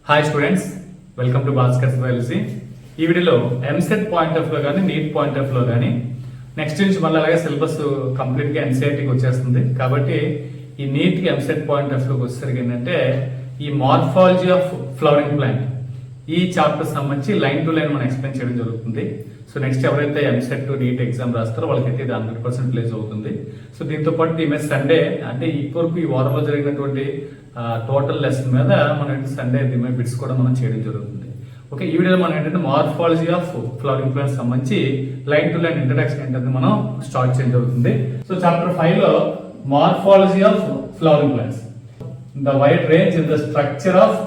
Hi students, welcome to Bhaskar's biology. ఈ వీడియోలో EAMCET point of లో కానీ నీట్ పాయింట్ ఆఫ్ లో కానీ నెక్స్ట్ నుంచి మళ్ళీ అలాగే సిలబస్ కంప్లీట్ గా ఎన్సీఆర్టీకి వచ్చేస్తుంది. కాబట్టి ఈ నీట్ కి ఎంసెట్ పాయింట్ ఆఫ్ లోకి వచ్చేసరికి ఏంటంటే ఈ మార్ఫాలజీ ఆఫ్ ఫ్లవరింగ్ ప్లాంట్ ఈ చాప్టర్ సంబంధించి లైన్ టు లైన్ మనం ఎక్స్ప్లెయిన్ చేయడం జరుగుతుంది. సో నెక్స్ట్ ఎవరైతే ఎంసెట్ నీట్ ఎగ్జామ్ రాస్తారో వాళ్ళకైతే ఇది 100% ప్లేస్ అవుతుంది. సో దీంతో పాటు ఈ మీద సండే అంటే ఇప్పటివరకు ఈ వారంలో జరిగినటువంటి టోటల్ లెసన్ మీద మనం సండే దీని బిట్స్ కూడా మనం చేయడం జరుగుతుంది. ఓకే, ఈ వీడియోలో మనం ఏంటంటే మార్ఫాలజీ ఆఫ్ ఫ్లవరింగ్ ప్లాంట్స్ సంబంధించి లైన్ టు లైన్ ఇంట్రడక్షన్ ఏంటంటే మనం స్టార్ట్ చేయడం జరుగుతుంది. సో చాప్టర్ 5 లో morphology of flowering plants, the wide range in the structure of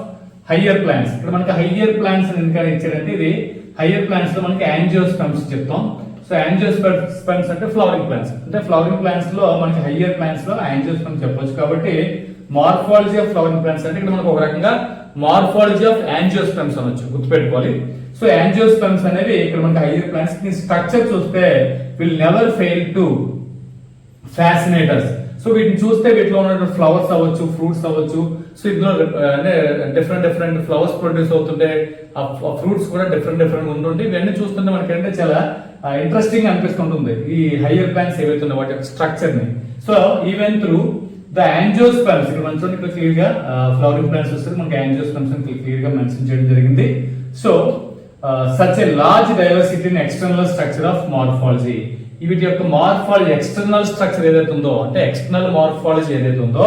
higher plants. ఇక్కడ మనకి హయ్యర్ ప్లాంట్స్ ఎందుకని ఇచ్చారంటే ఇది హయ్యర్ ప్లాంట్స్ లో మనకి యాంజియోస్పెర్మ్స్ చెప్తాం. సో యాంజియోస్పెర్మ్స్ అంటే ఫ్లవరింగ్ ప్లాంట్స్, అంటే ఫ్లవరింగ్ ప్లాంట్స్ లో మనకి హయ్యర్ ప్లాంట్స్ లో యాంజియోస్పెర్మ్స్ చెప్పొచ్చు. కాబట్టి మార్ఫాలజీ ఆఫ్ ఫ్లవరింగ్ ప్లాంట్స్ అంటే ఇక్కడ మనకు ఒక రకంగా మార్ఫాలజీ ఆఫ్ యాంజియోస్పెర్మ్స్ అనొచ్చు, గుర్తుపెట్టుకోవాలి. సో యాంజియోస్పెర్మ్స్ అనేవి ఇక్కడ మనకి హయ్యర్ ప్లాంట్స్ ని స్ట్రక్చర్ చూస్తే will never fail to fascinators. So వీటిని చూస్తే వీటిలో ఉన్న ఫ్లవర్స్ అవ్వచ్చు, ఫ్రూట్స్ అవ్వచ్చు. సో ఇందులో అంటే డిఫరెంట్ ఫ్లవర్స్ ప్రొడ్యూస్ అవుతుంటే ఆ ఫ్రూట్స్ కూడా డిఫరెంట్ ఉంటుంటే ఇవన్నీ చూస్తుంటే మనకి అంటే చాలా ఇంట్రెస్టింగ్ అనిపిస్తుంటుంది ఈ హయ్యర్ ప్లాంట్స్ ఏవైతే ఉన్నాయో వాటి యొక్క స్ట్రక్చర్ ని. So even through the angiosperms ఇక్కడ మనతో ఇక్కడ క్లియర్ గా ఫ్లవరింగ్ ప్లాంట్స్ వస్తే మనకి యాంజియోస్పెర్మ్స్ క్లియర్ గా మెన్షన్ చేయడం జరిగింది. So such a large diversity in external structure of morphology. వీటి యొక్క మార్ఫాలజీ ఎక్స్టర్నల్ స్ట్రక్చర్ ఏదైతే ఉందో అంటే ఎక్స్టర్నల్ మార్ఫాలజీ ఏదైతే ఉందో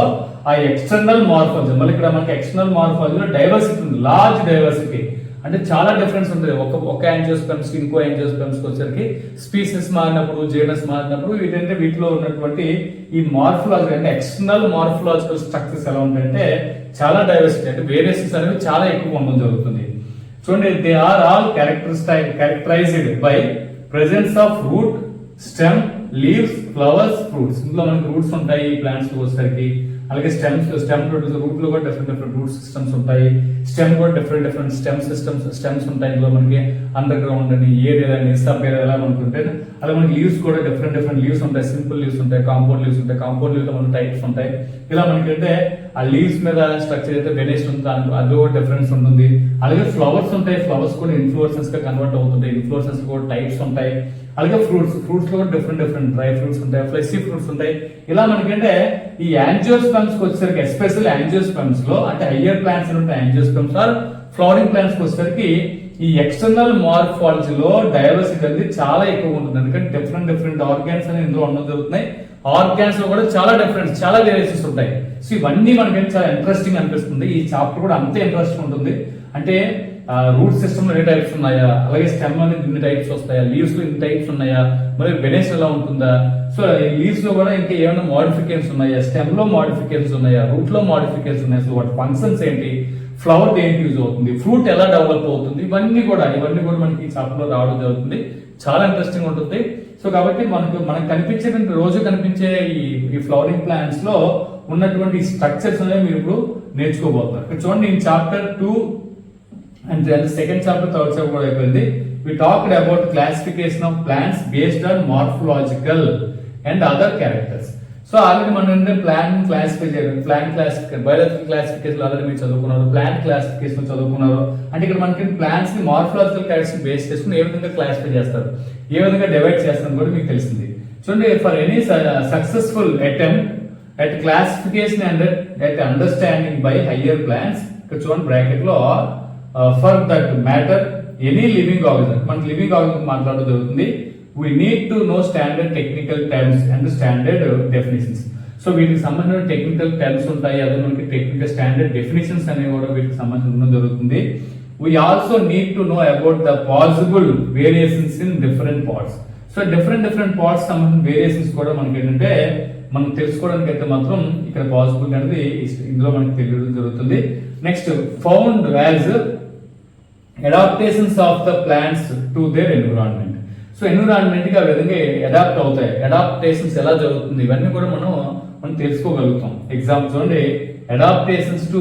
ఆ ఎక్స్టర్నల్ మార్ఫాలజీ మళ్ళీ ఇక్కడ మనకి ఎక్స్టర్నల్ మార్ఫాలజీలో డైవర్సిటీ ఉంది, లార్జ్ డైవర్సిటీ అంటే చాలా డిఫరెన్స్ ఉంటుంది. ఒక యాంజియోస్పెర్మ్స్ కి ఇంకో యాంజియోస్పెర్మ్స్ కి వచ్చేసరికి స్పీసీస్ మారినప్పుడు, జీనస్ మారినప్పుడు వీటంటే వీటిలో ఉన్నటువంటి ఈ మార్ఫాలజీ అంటే ఎక్స్టర్నల్ మార్ఫాలజికల్ స్ట్రక్చర్స్ ఎలా ఉంటాయంటే చాలా డైవర్సిటీ అంటే వేరియేషన్స్ అనేవి చాలా ఎక్కువ ఉండడం జరుగుతుంది. చూడండి, they are all characterized by presence of root, stem, leaves, flowers, fruits. ఇందులో మనకి రూట్స్ ఉంటాయి ప్లాంట్స్ వచ్చేసరికి, అలాగే స్టెమ్ రూట్ లో కూడా డిఫరెంట్ రూట్ సిస్టమ్స్ ఉంటాయి. స్టెమ్ కూడా డిఫరెంట్ స్టెమ్స్ ఉంటాయి. ఇందులో మనకి అండర్ గ్రౌండ్ అని, ఏరియా అని, సబ్ ఏరియా ఎలా మనకి ఉంటాయి. అలాగే మనకి లీవ్స్ కూడా డిఫరెంట్ లీవ్స్ ఉంటాయి. సింపుల్ లీవ్స్ ఉంటాయి, కాంపౌండ్ లీవ్స్ ఉంటాయి. కాంపౌండ్ లీవ్స్ లో మనకి టైప్స్ ఉంటాయి. ఇలా మనకి అంటే ఆ లీవ్స్ మీద స్ట్రక్చర్ అయితే వేరియేషన్ ఉంటుంది, అది కూడా డిఫరెన్స్ ఉంటుంది. అలాగే ఫ్లవర్స్ ఉంటాయి, ఫ్లవర్స్ కూడా ఇన్ఫ్లోరెసెన్స్ గా కన్వర్ట్ అవుతుంటాయి. ఇన్ఫ్లోరెసెన్స్ కూడా టైప్స్ ఉంటాయి. అలాగే ఫ్రూట్స్ లో కూడా డిఫరెంట్ డ్రై ఫ్రూట్స్ ఉంటాయి, ఫ్లెషీ ఫ్రూట్స్ ఉంటాయి. ఇలా మనకంటే ఈ యాంజియోస్పెర్మ్స్ కి వచ్చేసరికి ఎస్పెషల్ యాంజియోస్పెర్మ్స్ లో అంటే హయ్యర్ ప్లాంట్స్ ఉంటాయి యాంజియోస్పెర్మ్స్ ఆర్ ఫ్లవరింగ్ ప్లాంట్స్ కి వచ్చేసరికి ఈ ఎక్స్టర్నల్ మార్ఫాలజీలో డైవర్సిటీ అనేది చాలా ఎక్కువ ఉంటుంది. ఎందుకంటే డిఫరెంట్ ఆర్గాన్స్ అనేది ఇందులో ఉండడం జరుగుతున్నాయి. ఆర్గాన్స్ లో కూడా చాలా చాలా వేరియేషన్స్ ఉంటాయి. సో ఇవన్నీ మనకి చాలా ఇంట్రెస్టింగ్ అనిపిస్తుంది. ఈ చాప్టర్ కూడా అంతే ఇంట్రెస్టింగ్ ఉంటుంది. అంటే రూట్ సిస్టమ్ లో ఎన్ని టైప్స్ ఉన్నాయా, అలాగే స్టెమ్ అనేది ఇన్ని టైప్స్ వస్తాయా, లీవ్స్ లో ఇన్ని టైప్స్ ఉన్నాయా, మరి బెనేస్ ఎలా ఉంటుందా, సో లీవ్స్ లో కూడా ఇంకా ఏమైనా మోడిఫికేషన్స్ ఉన్నాయా, స్టెమ్ లో మోడిఫికేషన్స్ ఉన్నాయా, రూట్ లో మోడిఫికేషన్స్ ఉన్నాయా, సో వాటి ఫంక్షన్స్ ఏంటి, ఫ్లవర్ దేనికి యూజ్ అవుతుంది, ఫ్రూట్ ఎలా డెవలప్ అవుతుంది, ఇవన్నీ కూడా మనకి ఈ చాప్టర్ లో రావడం జరుగుతుంది. చాలా ఇంట్రెస్టింగ్ ఉంటుంది. సో కాబట్టి మనకు కనిపించే రోజు కనిపించే ఈ ఫ్లవరింగ్ ప్లాంట్స్ లో ఉన్నటువంటి స్ట్రక్చర్స్ అనేవి మీరు ఇప్పుడు నేర్చుకోబోతున్నారు. ఇక్కడ చూడండి, ఈ chapter 2 and then second chapter, third chapter కూడా అయిపోయింది. We talked about classification of plants based on morphological and other characters. So already మనం plant classification biological classification already మీరు చదువుకున్నారు, ప్లాంట్ క్లాసిఫికేషన్ చదువుకున్నారు. అంటే ఇక్కడ మనకి ప్లాంట్స్ ని మార్ఫాలజికల్ క్యారెక్టర్స్ బేస్ చేసుకుని ఏ విధంగా క్లాసిఫై చేస్తారు, ఏ విధంగా డివైడ్ చేస్తారు కూడా మీకు తెలిసింది. చూడండి, for any successful attempt at classification and at understanding by higher plants, ఇక్కడ చూడండి బ్రాకెట్ లో for that matter any living organism, మనకి లివింగ్ ఆర్గానిజం మాట్లాడడం జరుగుతుంది. We need to know standard technical terms and standard definitions. So వీటికి సంబంధించిన technical terms ఉంటాయి, అదే మనకి టెక్నికల్ స్టాండర్డ్ డెఫినేషన్స్ అనేవి కూడా వీటికి సంబంధించి ఉండడం జరుగుతుంది. We also need to know about the possible variations in different parts. So different parts సంబంధించిన వేరియేషన్స్ కూడా మనకి ఏంటంటే మనం తెలుసుకోవడానికి అయితే మాత్రం ఇక్కడ పాసిబుల్ అనేది ఇందులో మనకి తెలియడం జరుగుతుంది. Next, found as adaptations of the plants to their environment. So environment కి ఆ విధంగా అడాప్ట్ అవుతాయి, అడాప్టేషన్స్ ఎలా జరుగుతుంది ఇవన్నీ కూడా మనం తెలుసుకోగలుగుతాం. ఎగ్జాంపుల్ చూడండి, అడాప్టేషన్స్ టు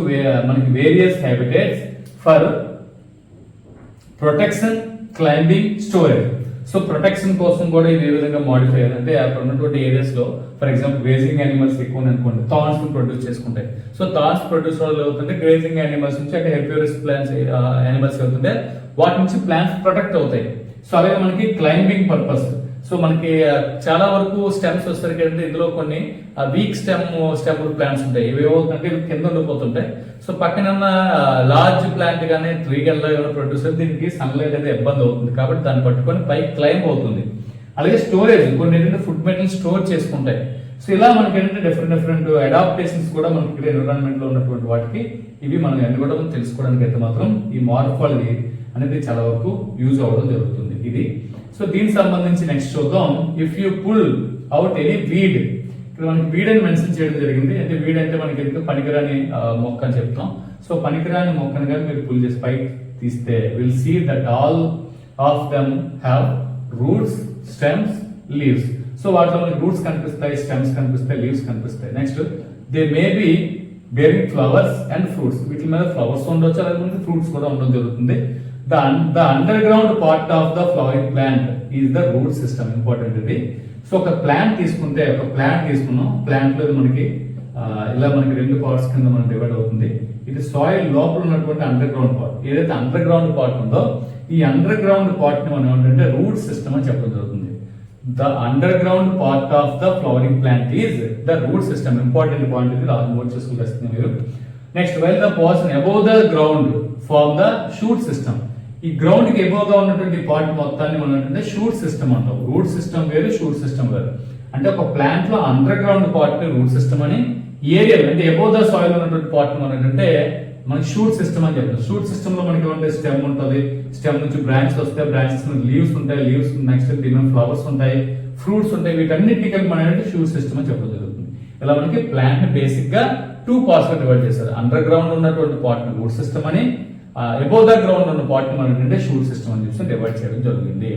మనకి various habitats for protection, climbing, storage. So protection కోసం కూడా ఇది ఏ విధంగా మాడిఫై అయ్యారు అంటే అక్కడ ఉన్నటువంటి ఏరియాస్ లో ఫర్ ఎగ్జాంపుల్ గ్రేజింగ్ యానిమల్స్ ఎక్కువ అనుకోండి, థార్న్స్ ప్రొడ్యూస్ చేసుకుంటాయి. సో థార్న్స్ ప్రొడ్యూస్ వల్ల అవుతుంటే గ్రేజింగ్ యానిమల్స్ నుంచి అంటే హెర్బివరస్ ప్లాంట్స్ యానిమల్స్ అవుతుంటే వాటి నుంచి ప్లాంట్స్ ప్రొటెక్ట్ అవుతాయి. సో అలాగే మనకి క్లైంబింగ్ పర్పస్, సో మనకి చాలా వరకు స్టెమ్స్ వస్తారు అంటే ఇందులో కొన్ని వీక్ స్టెమ్ ప్లాంట్స్ ఉంటాయి. ఇవి ఏమవుతుందంటే కింద ఉండిపోతుంటాయి. సో పక్కన ఉన్న లార్జ్ ప్లాంట్ కానీ ట్రీ గల్లా ప్రొడ్యూస్ దీనికి సన్లైట్ అయితే ఇబ్బంది అవుతుంది కాబట్టి దాన్ని పట్టుకొని పైకి క్లైంబ్ అవుతుంది. అలాగే స్టోరేజ్, కొన్ని ఏంటంటే ఫుడ్ మెటీరియల్ స్టోర్ చేసుకుంటాయి. సో ఇలా మనకి ఏంటంటే డిఫరెంట్ అడాప్టేషన్స్ కూడా మనకి ఇక్కడ ఎన్విరాన్మెంట్ లో ఉన్నటువంటి వాటికి ఇవి మనం అన్ని కూడా తెలుసుకోవడానికి అయితే మాత్రం ఈ మార్ఫాలజీ అనేది చాలా వరకు యూజ్ అవ్వడం జరుగుతుంది ఇది. సో దీనికి సంబంధించి నెక్స్ట్ చూద్దాం. If you pull out any weed, ఇక్కడ మనకి వీడ్ అని మెన్షన్ చేయడం జరిగింది. అంటే వీడ్ అంటే మనకి ఎందుకు పనికిరాని మొక్క అని చెప్తాం. సో పనికిరాని మొక్కను కానీ మీరు పుల్ చేసి పైకి తీస్తే will see that all of them have roots, stems, leaves. So వాటిలో మనకి రూట్స్ కనిపిస్తాయి, స్టెమ్స్ కనిపిస్తాయి, లీవ్స్ కనిపిస్తాయి. Next they may be bearing flowers and fruits, వీటి మీద ఫ్లవర్స్ ఉండొచ్చు, అలాగే మనకి ఫ్రూట్స్ కూడా ఉండడం జరుగుతుంది. The underground part of the flowering plant is the root system. Important ఇది. సో ఒక ప్లాంట్ తీసుకుంటే, ఒక ప్లాంట్ తీసుకున్నాం, ప్లాంట్ లో మనకి ఇలా మనకి రెండు పార్ట్స్ కింద మనం డివైడ్ అవుతుంది. ఇది సాయిల్ లోపల ఉన్నటువంటి అండర్ గ్రౌండ్ పార్ట్. ఏదైతే అండర్ గ్రౌండ్ పార్ట్ ఉందో ఈ అండర్ గ్రౌండ్ పార్ట్ ని మనం ఏంటంటే రూట్ సిస్టమ్ అని చెప్పడం జరుగుతుంది. The underground part of the flowering plant is the root system. Important point ఇది, నోట్ చేసుకుంటే మీరు. Next while the portion above the ground form the shoot system. ఈ గ్రౌండ్ కి ఎబోవ్ గా ఉన్నటువంటి పార్ట్ మొత్తాన్ని మనం ఏంటంటే షూట్ సిస్టమ్ అంటాం. రూట్ సిస్టమ్ వేరు, షూట్ సిస్టమ్ వేరు. అంటే ఒక ప్లాంట్ లో అండర్ గ్రౌండ్ పార్ట్ ని రూట్ సిస్టమ్ అని, ఏరియా అంటే ఎబోవ్ ద సాయిల్ ఉన్నటువంటి పార్ట్ మనం ఏంటంటే మనకి షూట్ సిస్టమ్ అని చెప్తాం. షూట్ సిస్టమ్ లో మనకి ఏమంటే స్టెమ్ ఉంటుంది, స్టెమ్ నుంచి బ్రాంచెస్ వస్తాయి, బ్రాంచెస్ లీవ్స్ ఉంటాయి, లీవ్స్ నెక్స్ట్ దీని ఫ్లవర్స్ ఉంటాయి, ఫ్రూట్స్ ఉంటాయి. వీటన్నిటికీ కలిపి మనం ఏంటంటే షూట్ సిస్టమ్ అని చెప్పడం జరుగుతుంది. ఇలా మనకి ప్లాంట్ ని బేసిక్ గా 2 పార్ట్స్ గా డివైడ్ చేశారు. అండర్ గ్రౌండ్ ఉన్నటువంటి పార్ట్ ని రూట్ సిస్టమ్ అని, అబౌవ్ ద గ్రౌండ్ ఉన్న పార్ట్ ని మనం ఏంటంటే షూట్ సిస్టమ్ అని చెప్పి డివైడ్ చేయడం జరిగింది.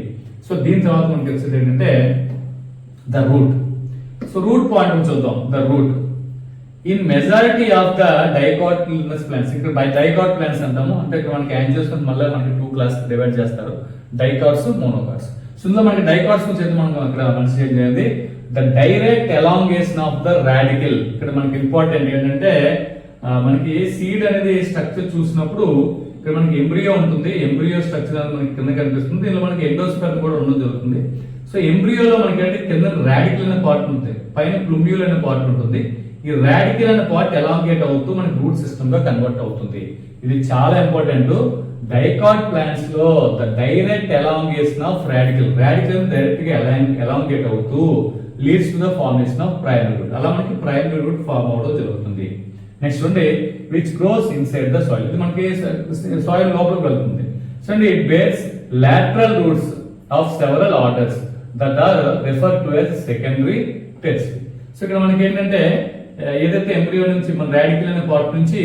సో దీని తర్వాత మనకి తెలిసేది ఏంటంటే the root. So root point చూద్దాం. The root in majority of the dicotyledonous plants, ఇక్కడ బై డైకాట్ ప్లాంట్స్ అంటాము. అంటే ఇక్కడ మనకి యాంజియోస్పర్మ్ మళ్ళీ మనకి 2 క్లాస్ డివైడ్ చేస్తారు, డైకాట్స్, మోనోకాట్స్. సో ఇందులో మనకి డైకాట్స్ గురించి అయితే మనం అక్కడ మెన్షన్ చేయలేదు. The direct elongation of the radicle. ఇక్కడ మనకి ఇంపార్టెంట్ ఏంటంటే మనకి సీడ్ అనేది స్ట్రక్చర్ చూసినప్పుడు ఇక్కడ మనకి ఎంబ్రియో ఉంటుంది, ఎంబ్రియో స్ట్రక్చర్ అనేది మనకి కింద కనిపిస్తుంది. దీనిలో మనకి ఎండోస్పర్మ్ కూడా ఉండడం జరుగుతుంది. సో ఎంబ్రియోలో మనకి అంటే కింద రాడికల్ అనే పార్ట్ ఉంటుంది, పైన ప్లూమ్యూల్ అనే పార్ట్ ఉంటుంది. ఈ రాడికల్ అనే పార్ట్ ఎలాంగేట్ అవుతూ మనకి రూట్ సిస్టమ్ గా కన్వర్ట్ అవుతుంది. ఇది చాలా ఇంపార్టెంట్. డైకాట్ ప్లాంట్స్ లో the direct elongation of radicle direct గా ఎలాంగేట్ అవుతూ leads to the formation of primary root. అలా మనకి ప్రైమరీ రూట్ ఫార్మ్ అవడం జరుగుతుంది. నెక్స్ట్ ఉండి which grows inside the soil. ఇది మనకి సాయిల్ లోపలికి వెళ్తుంది. సో అండి it bears lateral roots of several orders that are refer to as secondary, tertiary. So ఇక్కడ మనకి ఏంటంటే ఏదైతే ఎంబ్రియో నుంచి మన రాడికల్ అనే పార్ట్ నుంచి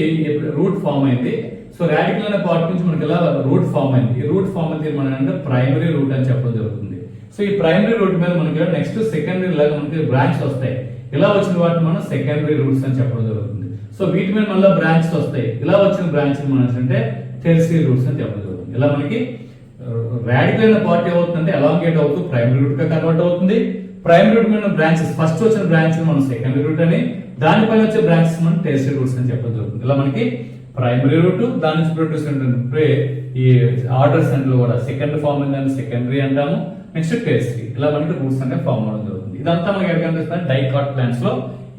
రూట్ ఫామ్ అయింది. సో రాడికల్ అనే పార్ట్ నుంచి మనకి ఇలా రూట్ ఫామ్ అయింది. ఈ రూట్ ఫామ్ అయితే మనం అంటే ప్రైమరీ రూట్ అని చెప్పడం జరుగుతుంది. సో ఈ ప్రైమరీ రూట్ మీద మనకి నెక్స్ట్ సెకండరీ లాగా మనకి బ్రాంచ్ వస్తాయి. ఇలా వచ్చిన వాటిని మనం సెకండరీ రూట్స్ అని చెప్పడం జరుగుతుంది. సో వీటి మీద మళ్ళీ బ్రాంచెస్ వస్తాయి. ఇలా వచ్చిన బ్రాంచ్ మనం అంటే టెర్షియరీ రూట్స్ అని చెప్పడం జరుగుతుంది. ఇలా మనకి రాడికల్ అనే పార్ట్ ఏమవుతుందంటే ఎలాంగేట్ అవుతూ ప్రైమరీ రూట్ గా కన్వర్ట్ అవుతుంది. ప్రైమరీ రూట్ మీద బ్రాంచెస్, ఫస్ట్ వచ్చిన బ్రాంచ్ మనం సెకండరీ రూట్ అని, దానిపైన వచ్చే బ్రాంచెస్ మనం టెర్షియరీ రూట్స్ అని చెప్పడం జరుగుతుంది. ఇలా మనకి ప్రైమరీ రూట్, దాని నుంచి ప్రొడ్యూస్ అంటే ఈ ఆర్డర్స్ అంటే కూడా సెకండ్ ఫార్మ్ అయిందని సెకండరీ అంటాము. Next tertiary. ఇలా మనకి రూట్స్ అనేవి ఫార్మ్ అవడం జరుగుతుంది. ఇదంతా మనకి ఎక్కడ కనిపిస్తుంది? డైకాట్ ప్లాంట్స్ లో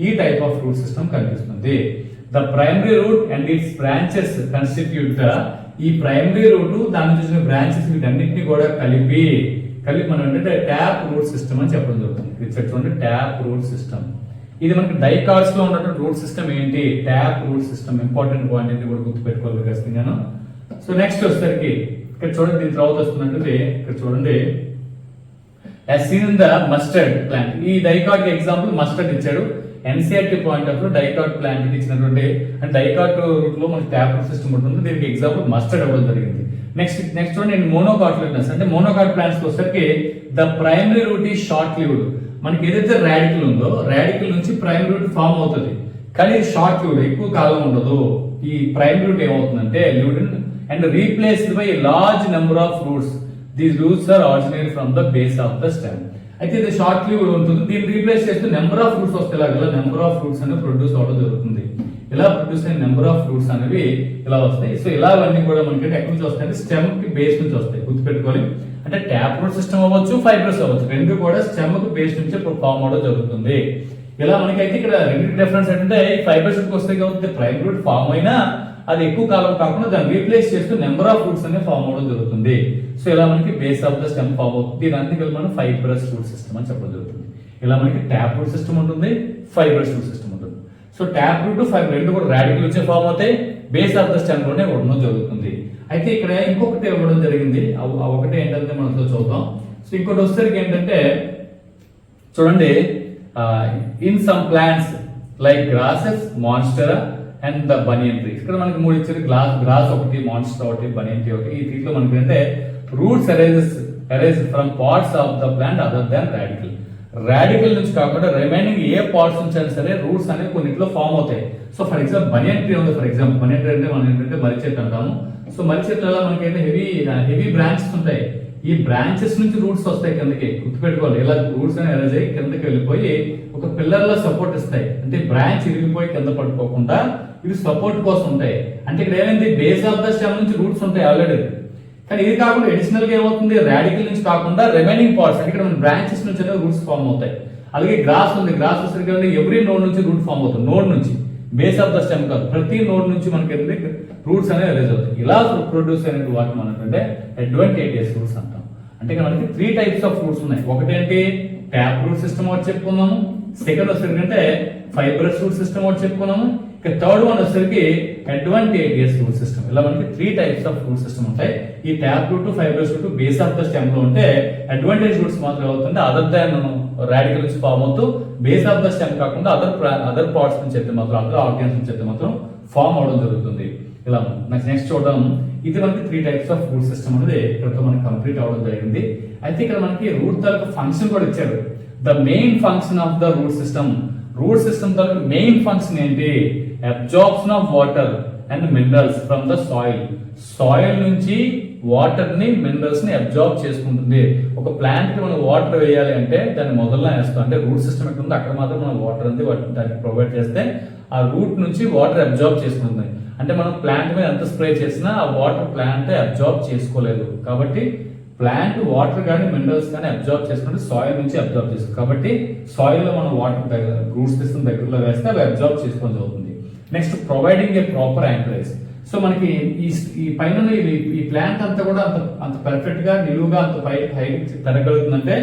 ఈ టైప్ ఆఫ్ రూట్ సిస్టమ్ కనిపిస్తుంది. The primary root and its branches constitute the, ఈ ప్రైమరీ రూట్ దాని నుంచి వచ్చిన బ్రాంచెస్ వీటన్నిటిని కూడా కలిపి మనం ఏంటంటే ట్యాప్ రూట్ సిస్టమ్ అని చెప్పడం జరుగుతుంది. ఇది చూడండి ట్యాప్ రూట్ సిస్టమ్. ఇది మనకి డైకాట్స్ లో ఉన్నటువంటి రూట్ సిస్టమ్ ఏంటి? Tap route system. Important point ఏంటి కూడా గుర్తుపెట్టుకోవాలి ఖచ్చితంగా. సో నెక్స్ట్ వచ్చేసరికి ఇక్కడ చూడండి, దీని తర్వాత వస్తున్నట్టు ఇక్కడ చూడండి as seen in the mustard plant. ఈ డైకాట్ ఎగ్జాంపుల్ మస్టర్డ్ ఇచ్చాడు. NCERT point of dicot plant ఇచ్చినటువంటి అంటే డైకాట్ రూట్ లో మనకి ట్యాప్ రూట్ సిస్టమ్ ఉంటుంది. దీనికి ఎగ్జాంపుల్ మస్టర్డ్ అవ్వడం జరిగింది. నెక్స్ట్ చూడండి మోనోకాటిలినస్ అంటే మోనోకాట్ ప్లాంట్స్ వచ్చేసరికి ద ప్రైమరీ రూట్ ఈ షార్ట్ లివ్డ్. మనకి ఏదైతే రాడికల్ ఉందో రాడికల్ నుంచి ప్రైమరీ రూట్ ఫామ్ అవుతుంది, కానీ షార్ట్ లివ్డ్, ఎక్కువ కాలం ఉండదు. ఈ ప్రైమరీ రూట్ ఏమవుతుందంటే lived and replaced by large number of roots. These roots are originate from the base of the stem. అయితే ఇది షార్ట్ లీవ్ ఉంటుంది. దీన్ని రీప్లేస్ చేస్తూ నెంబర్ ఆఫ్ ఫ్రూట్స్ వస్తాయి. ఇలా నెంబర్ ఆఫ్ ఫ్రూట్స్ అనేవి ప్రొడ్యూస్ అవడం జరుగుతుంది. ఇలా ప్రొడ్యూస్ అయిన నెంబర్ ఆఫ్ ఫ్రూట్స్ అనేవి ఇలా వస్తాయి. సో ఇలావన్నీ కూడా మనకి ఎక్కడి నుంచి వస్తాయి అంటే స్టెమ్ కి బేస్ నుంచి వస్తాయి. గుర్తుపెట్టుకోవాలి. అంటే ట్యాప్ రూట్ సిస్టమ్ అవ్వచ్చు, ఫైబ్రస్ అవ్వచ్చు, రెండు కూడా స్టెమ్ కి బేస్ నుంచి ఫామ్ అవడం జరుగుతుంది. ఇలా మనకైతే ఇక్కడ రెండు డిఫరెన్స్ ఏంటంటే ఫైబర్స్ వస్తే కాబట్టి ప్రైమ్ రూట్ ఫామ్ అయినా అది ఎక్కువ కాలం కాకుండా దాన్ని రీప్లేస్ చేస్తూ నెంబర్ ఆఫ్ రూట్స్ అనేవి ఫామ్ అవడం జరుగుతుంది. సో ఇలా మనకి base of the stem form అవుతుంది. దీని అందుకే మనం ఫైబ్రస్ రూట్ సిస్టమ్ అని చెప్పడం జరుగుతుంది. ఇలా మనకి ట్యాప్ రూట్ సిస్టమ్ ఉంటుంది, ఫైబ్రస్ రూట్ సిస్టమ్ ఉంటుంది. సో ట్యాప్ రూట్ ఫైబర్ రెండు కూడా రాడికల్ నుంచి ఫామ్ అవుతాయి, బేస్ ఆఫ్ ద స్టెమ్ లోనే ఉండడం జరుగుతుంది. అయితే ఇక్కడ ఇంకొకటి ఇవ్వడం జరిగింది. ఒకటి ఏంటంటే మనం చూద్దాం. సో ఇంకోటి వచ్చేసరికి ఏంటంటే చూడండి, in some plants like grasses, మాన్స్టరా and the banian tree. ఇక్కడ మనకి మూడు ఇచ్చారు. గ్రాస్ ఒకటి, మాన్స్టర్ ఒకటి, బనియన్ ట్రీ ఒకటి. ఈ ట్రీలో మనకి అంటే roots arise from parts of the plant other than radical. Radical నుంచి కాకుండా రిమైనింగ్ ఏ పార్ట్స్ నుంచి అయినా సరే రూట్స్ అనేవి కొన్నిట్లో ఫామ్ అవుతాయి. So for example banian tree ఉంది. ఫర్ ఎగ్జాంపుల్ బనియన్ ట్రీ అంటే మనం ఏంటంటే మర్రి చెట్టు అంటాము. సో మర్రి చెట్లలో మనకైతే హెవీ బ్రాంచెస్ ఉంటాయి. ఈ బ్రాంచెస్ నుంచి రూట్స్ వస్తాయి కిందకి. గుర్తుపెట్టుకోవాలి. ఇలా రూట్స్ అనేవి అరేంజ్ అయ్యి కిందకి వెళ్ళిపోయి ఒక పిల్లర్ లో సపోర్ట్ ఇస్తాయి. అంటే బ్రాంచ్ ఇరిగిపోయి కింద పడిపోకుండా ఇవి సపోర్ట్ కోసం ఉంటాయి. అంటే ఇక్కడ ఏమైంది, బేస్ ఆఫ్ ద స్టెమ్ నుంచి రూట్స్ ఉంటాయి ఆల్రెడీ. కానీ ఇది కాకుండా అడిషనల్ గా ఏమవుతుంది, రాడికల్ నుంచి కాకుండా రిమైనింగ్ పార్ట్స్ అంటే ఇక్కడ మన బ్రాంచెస్ నుంచి రూట్స్ ఫామ్ అవుతాయి. అలాగే గ్రాస్ ఉంది. గ్రాస్ వచ్చేసరికి ఎవ్రీ నోడ్ నుంచి రూట్ ఫామ్ అవుతుంది. నోడ్ నుంచి, బేస్ ఆఫ్ ద స్టెమ్ కాదు, ప్రతి నోడ్ నుంచి మనకి రూట్స్ అనేవి అరేంజ్ అవుతాయి. ఇలా ప్రొడ్యూస్ అయిన వాటిని మనం అంటే అడ్వాంటేజియస్ రూట్స్ అంటాం. అంటే ఇక్కడ మనకి 3 టైప్స్ ఆఫ్ రూట్స్ ఉన్నాయి. ఒకటేంటి ట్యాప్ రూట్ సిస్టమ్ ఒకటి చెప్పుకున్నాము. సెకండ్ వచ్చేసరికి అంటే ఫైబ్రస్ రూట్ సిస్టమ్ ఒకటి చెప్పుకున్నాము. ఇక థర్డ్ వన్ వచ్చేసరికి అడ్వాంటేజియస్ రూట్ సిస్టమ్. ఇలా మనకి 3 టైప్స్ ఆఫ్ రూట్ సిస్టమ్ ఉంటాయి. ఈ tap route, fibrous route base of the stem లో ఉంటే అడ్వాంటేజ్ రూట్స్ మాత్రం అవుతుంటే అదర్ దాన్ రాడికల్ నుంచి ఫామ్ అవుతూ బేస్ ఆఫ్ ద స్టెమ్ కాకుండా అదర్ పార్ట్స్ నుంచి అయితే మాత్రం అదర్ ఆర్గాన్స్ నుంచి అయితే మాత్రం ఫామ్ అవడం జరుగుతుంది. ఇలా నెక్స్ట్ చూడడం, ఇది మనకి 3 టైప్స్ ఆఫ్ రూట్ సిస్టమ్ అనేది ఇక్కడ మనకి కంప్లీట్ అవడం జరిగింది. అయితే ఇక్కడ మనకి రూట్ తాలూకు ఫంక్షన్ కూడా ఇచ్చారు. The main function of the root system. Root system తాలూకు మెయిన్ ఫంక్షన్ ఏంటి, absorption of water and minerals from the soil. Soil నుంచి వాటర్ ని, మినరల్స్ ని అబ్జార్బ్ చేసుకుంటుంది. ఒక ప్లాంట్ కి మనం వాటర్ వేయాలి అంటే దాన్ని మొదల్లో వేస్తాం. అంటే రూట్ సిస్టమ్ ఎక్కడ ఉంది అక్కడ మాత్రం మనం వాటర్ అంది దానికి ప్రొవైడ్ చేస్తే ఆ రూట్ నుంచి వాటర్ అబ్జార్బ్ చేసుకుంటుంది. అంటే మనం ప్లాంట్ మీద ఎంత స్ప్రే చేసినా ఆ వాటర్ ప్లాంట్ అబ్జార్బ్ చేసుకోలేదు. కాబట్టి ప్లాంట్ వాటర్ కానీ మినరల్స్ కానీ అబ్జార్బ్ చేసుకుంటే సాయిల్ నుంచి అబ్జార్బ్ చేస్తుంది. కాబట్టి సాయిల్ లో మనం వాటర్ రూట్ సిస్టమ్ దగ్గరలో వేస్తే అవి అబ్జార్బ్ చేసుకోవడం జరుగుతుంది. Next providing a proper anchorage. So మనకి ఈ పైన ఈ ప్లాంట్ అంతా కూడా అంత పర్ఫెక్ట్ గా నిలువుగా అంత హైట్ పెరగలుగుతుందంటే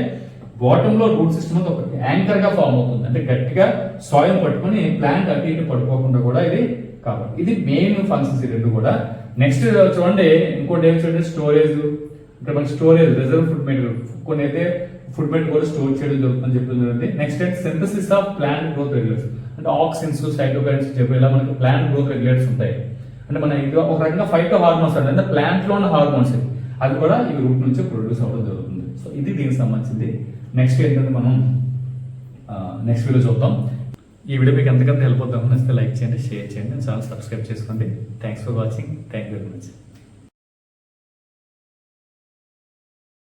బాటమ్ లో రూట్ సిస్టమ్ ఒక యాంకర్ గా ఫామ్ అవుతుంది. అంటే గట్టిగా సాయిల్ పట్టుకొని ప్లాంట్ అటు ఇటు పడిపోకుండా కూడా ఇది కాబట్టి ఇది మెయిన్ ఫంక్షన్స్ ఈ రెండు కూడా. నెక్స్ట్ చూడండి, ఇంకోటి ఏం చూడండి, స్టోరేజ్. ఇక్కడ మనకి స్టోరేజ్, రిజర్వ్ ఫుడ్ మెటీరియల్, కొన్ని అయితే ఫుడ్ మెటీరియల్ కూడా స్టోర్ చేయడం జరుగుతుందని చెప్తుంది. నెక్స్ట్ అయితే synthesis of plant growth regulators. అంటే ఆక్సిన్స్, సైటోకైన్స్ చెప్పి ఇలా మనకి ప్లాంట్ గ్రోత్ రెగ్యులేటర్స్ ఉంటాయి. అంటే మన ఇది ఒక రకంగా ఫైటో హార్మోన్స్ అంటే ప్లాంట్ లో ఉన్న హార్మోన్స్ అది కూడా ఈ రూట్ నుంచి ప్రొడ్యూస్ అవ్వడం జరుగుతుంది. సో ఇది దీనికి సంబంధించింది. నెక్స్ట్ ఏంటంటే మనం నెక్స్ట్ వీడియో చూద్దాం. ఈ వీడియో మీకు ఎంతకంత హెల్ప్ అవుతామో నచ్చితే లైక్ చేయండి, షేర్ చేయండి, ఛానల్ సబ్స్క్రైబ్ చేసుకోండి. Thanks for watching. Thank you very much.